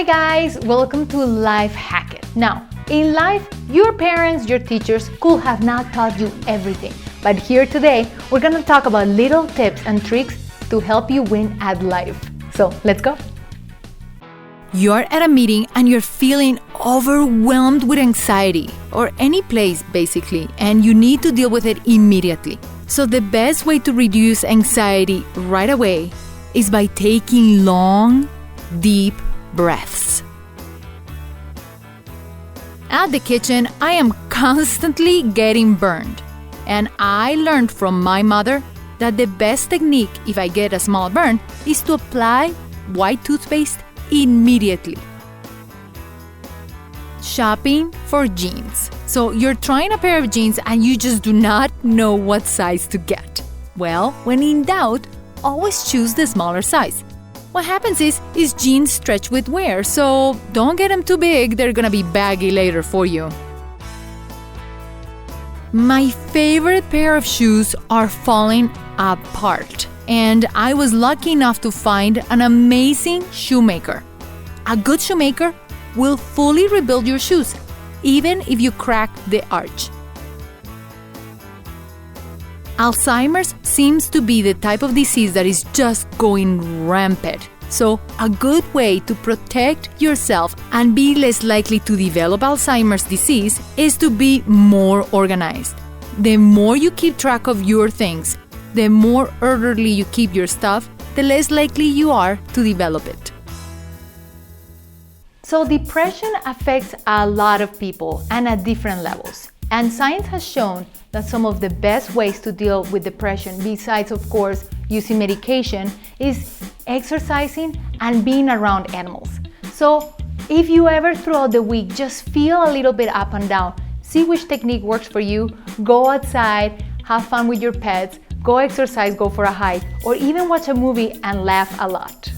guys, welcome to Life Hack It. Now, in life, your parents, your teachers could have not taught you everything. But here today, we're gonna talk about little tips and tricks to help you win at life. So let's go. You're at a meeting and you're feeling overwhelmed with anxiety, or any place basically, and you need to deal with it immediately. So the best way to reduce anxiety right away is by taking long, deep breaths. At the kitchen, I am constantly getting burned. And I learned from my mother that the best technique if I get a small burn is to apply white toothpaste immediately. Shopping for jeans. So you're trying a pair of jeans and you just do not know what size to get. Well, when in doubt, always choose the smaller size. What happens is jeans stretch with wear, so don't get them too big, they're gonna be baggy later for you. My favorite pair of shoes are falling apart, and I was lucky enough to find an amazing shoemaker. A good shoemaker will fully rebuild your shoes, even if you crack the arch. Alzheimer's seems to be the type of disease that is just going rampant. So, a good way to protect yourself and be less likely to develop Alzheimer's disease is to be more organized. The more you keep track of your things, the more orderly you keep your stuff, the less likely you are to develop it. So depression affects a lot of people and at different levels. And science has shown that some of the best ways to deal with depression, besides of course using medication, is exercising and being around animals. So if you ever throughout the week just feel a little bit up and down, see which technique works for you, go outside, have fun with your pets, go exercise, go for a hike, or even watch a movie and laugh a lot.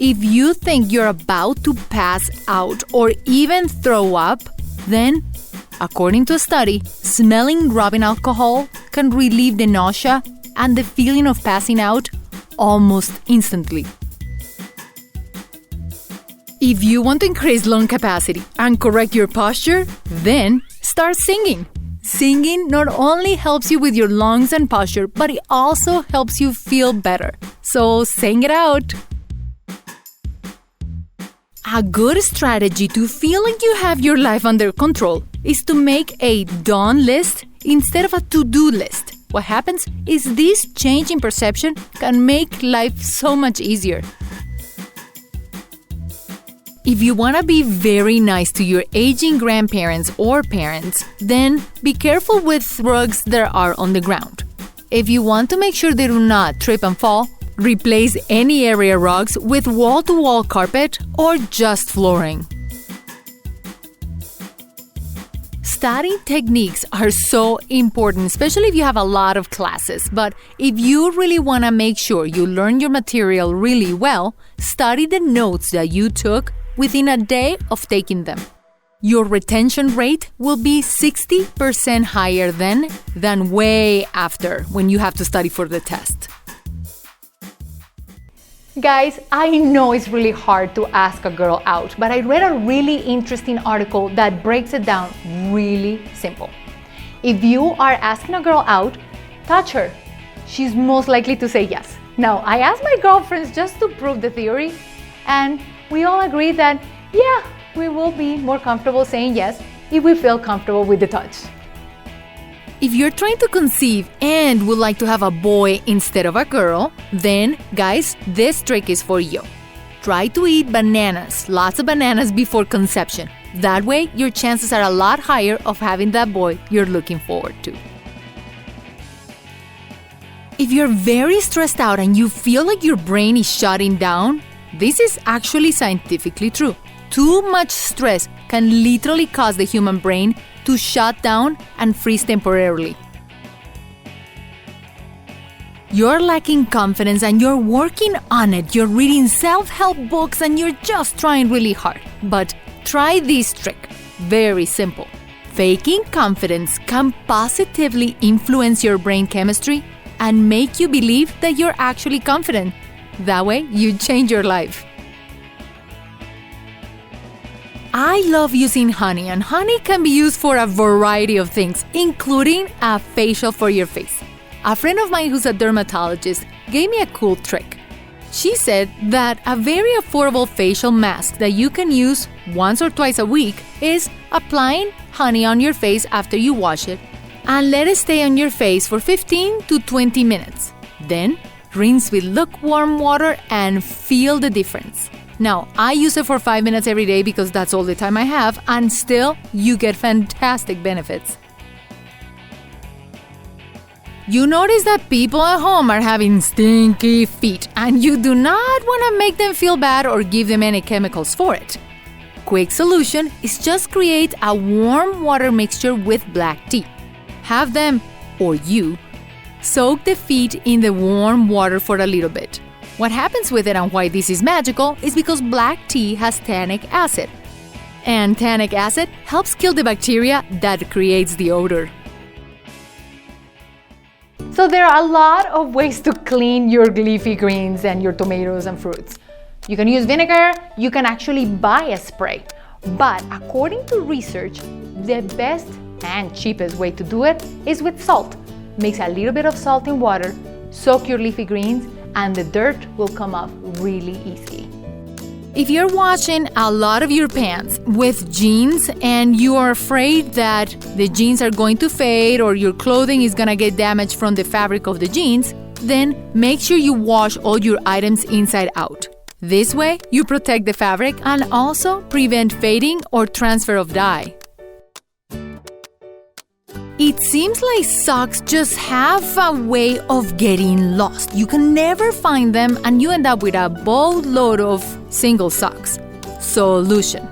If you think you're about to pass out or even throw up, then, according to a study, smelling rubbing alcohol can relieve the nausea and the feeling of passing out almost instantly. If you want to increase lung capacity and correct your posture, then start singing. Singing not only helps you with your lungs and posture, but it also helps you feel better. So sing it out. A good strategy to feel like you have your life under control is to make a done list instead of a to-do list. What happens is this change in perception can make life so much easier. If you want to be very nice to your aging grandparents or parents, then be careful with rugs that are on the ground. If you want to make sure they do not trip and fall, replace any area rugs with wall-to-wall carpet or just flooring. Studying techniques are so important, especially if you have a lot of classes. But if you really want to make sure you learn your material really well, study the notes that you took within a day of taking them. Your retention rate will be 60% higher then than way after when you have to study for the test. Guys, I know it's really hard to ask a girl out, but I read a really interesting article that breaks it down really simple. If you are asking a girl out, touch her. She's most likely to say yes. Now, I asked my girlfriends just to prove the theory, and we all agree that, yeah, we will be more comfortable saying yes if we feel comfortable with the touch. If you're trying to conceive and would like to have a boy instead of a girl, then, guys, this trick is for you. Try to eat bananas, lots of bananas before conception. That way, your chances are a lot higher of having that boy you're looking forward to. If you're very stressed out and you feel like your brain is shutting down, this is actually scientifically true. Too much stress can literally cause the human brain to shut down and freeze temporarily. You're lacking confidence and you're working on it. You're reading self-help books and you're just trying really hard. But try this trick. Very simple. Faking confidence can positively influence your brain chemistry and make you believe that you're actually confident. That way, you change your life. I love using honey, and honey can be used for a variety of things, including a facial for your face. A friend of mine who's a dermatologist gave me a cool trick. She said that a very affordable facial mask that you can use once or twice a week is applying honey on your face after you wash it and let it stay on your face for 15 to 20 minutes. Then rinse with lukewarm water and feel the difference. Now, I use it for 5 minutes every day because that's all the time I have, and still you get fantastic benefits. You notice that people at home are having stinky feet, and you do not want to make them feel bad or give them any chemicals for it. Quick solution is just create a warm water mixture with black tea. Have them, or you, soak the feet in the warm water for a little bit. What happens with it and why this is magical is because black tea has tannic acid. And tannic acid helps kill the bacteria that creates the odor. So there are a lot of ways to clean your leafy greens and your tomatoes and fruits. You can use vinegar, you can actually buy a spray. But according to research, the best and cheapest way to do it is with salt. Mix a little bit of salt in water, soak your leafy greens, and the dirt will come off really easily. If you're washing a lot of your pants with jeans and you are afraid that the jeans are going to fade or your clothing is going to get damaged from the fabric of the jeans, then make sure you wash all your items inside out. This way, you protect the fabric and also prevent fading or transfer of dye. It seems like socks just have a way of getting lost. You can never find them and you end up with a boatload of single socks. Solution: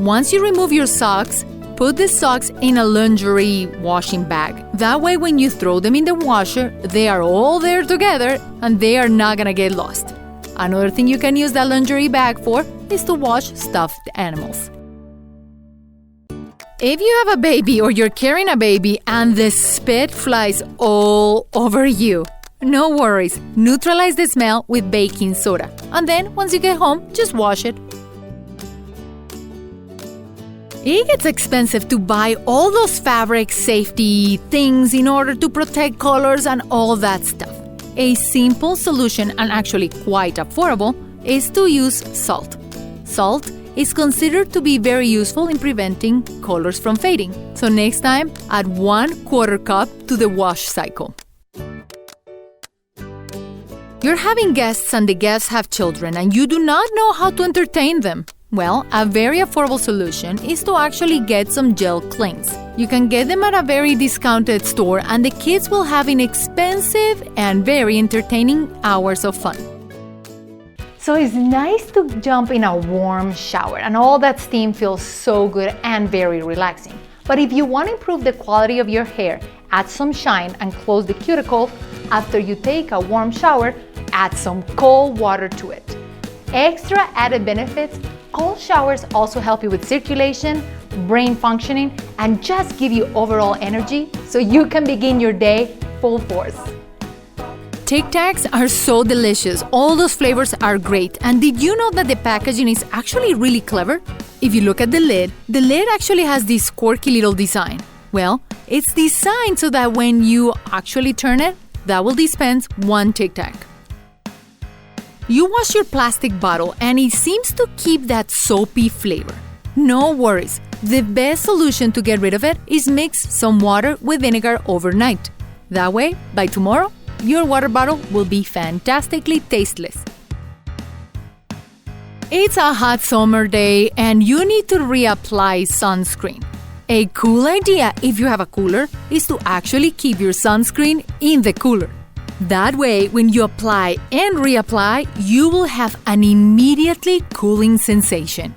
once you remove your socks, put the socks in a lingerie washing bag. That way when you throw them in the washer, they are all there together and they are not gonna get lost. Another thing you can use that lingerie bag for is to wash stuffed animals. If you have a baby or you're carrying a baby and the spit flies all over you, no worries. Neutralize the smell with baking soda. And then once you get home, just wash it. It gets expensive to buy all those fabric safety things in order to protect colors and all that stuff. A simple solution, and actually quite affordable, is to use salt. Salt is considered to be very useful in preventing colors from fading. So next time, add 1/4 cup to the wash cycle. You're having guests and the guests have children and you do not know how to entertain them. Well, a very affordable solution is to actually get some gel clings. You can get them at a very discounted store and the kids will have inexpensive and very entertaining hours of fun. So it's nice to jump in a warm shower and all that steam feels so good and very relaxing. But if you want to improve the quality of your hair, add some shine and close the cuticle, after you take a warm shower, add some cold water to it. Extra added benefits, cold showers also help you with circulation, brain functioning, and just give you overall energy so you can begin your day full force. Tic Tacs are so delicious. All those flavors are great. And did you know that the packaging is actually really clever? If you look at the lid actually has this quirky little design. Well, it's designed so that when you actually turn it, that will dispense 1 Tic Tac. You wash your plastic bottle and it seems to keep that soapy flavor. No worries. The best solution to get rid of it is mix some water with vinegar overnight. That way, by tomorrow, your water bottle will be fantastically tasteless. It's a hot summer day and you need to reapply sunscreen. A cool idea, if you have a cooler, is to actually keep your sunscreen in the cooler. That way, when you apply and reapply, you will have an immediately cooling sensation.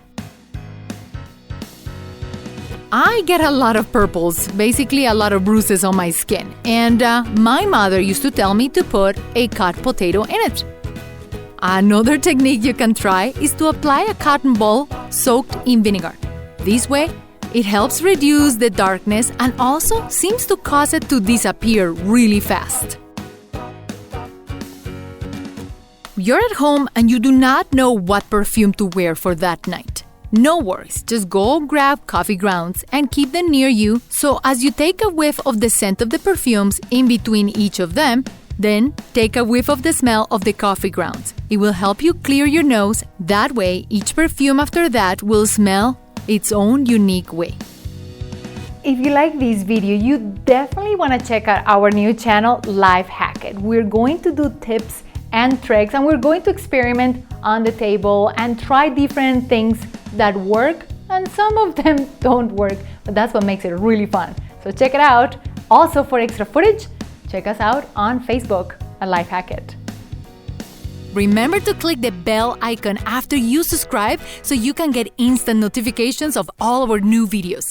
I get a lot of purples, basically a lot of bruises on my skin, and my mother used to tell me to put a cut potato in it. Another technique you can try is to apply a cotton ball soaked in vinegar. This way, it helps reduce the darkness and also seems to cause it to disappear really fast. You're at home and you do not know what perfume to wear for that night. No worries, just go grab coffee grounds and keep them near you so as you take a whiff of the scent of the perfumes in between each of them, then take a whiff of the smell of the coffee grounds. It will help you clear your nose. That way, each perfume after that will smell its own unique way. If you like this video, you definitely want to check out our new channel, Life Hack It. We're going to do tips and tricks, and we're going to experiment on the table and try different things that work, and some of them don't work, but that's what makes it really fun. So check it out. Also, for extra footage, check us out on Facebook at Life Hack It. Remember to click the bell icon after you subscribe so you can get instant notifications of all our new videos.